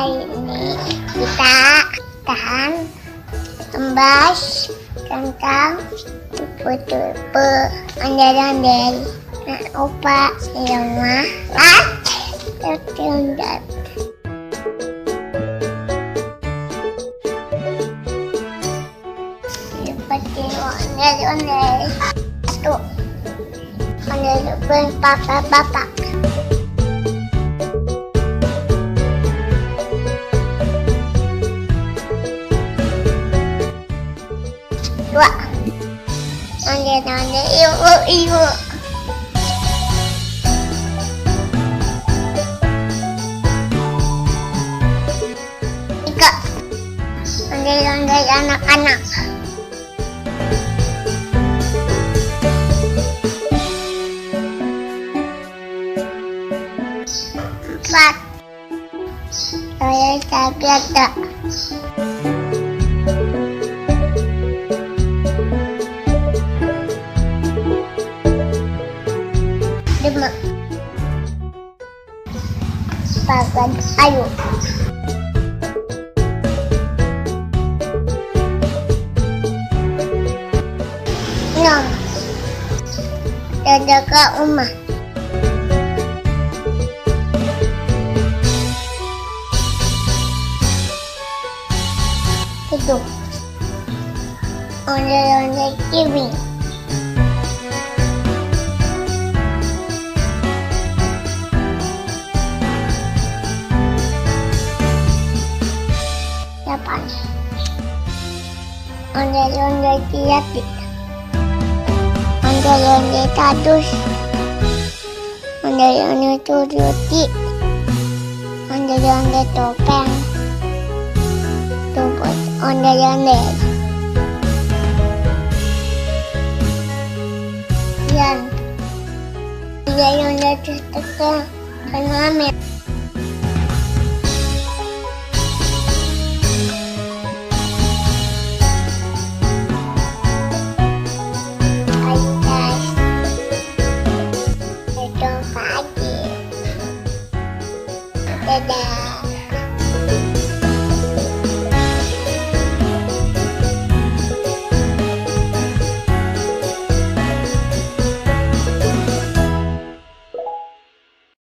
Hari ini kita akan membahas tentang tipe-tipe ondel-ondel. Nah, opa di rumah tertunda. Seperti ondel-ondel. Satu, ondel-ondel bapak-bapak. Dua, ondel-ondel ibu-ibu. Tiga, ondel-ondel anak-anak. Empat, ondel biasa. Lima, papan ayu. Enam, jaga rumah. Tujuh, ondel-ondel kiwi. Delapan, ondel-ondel tiapik. Ondel-ondel tadus. Ondel-ondel turuti. Ondel-ondel topeng. Tumput ondel-ondel. Dan ondel-ondel tertekan pengamen. Dadah.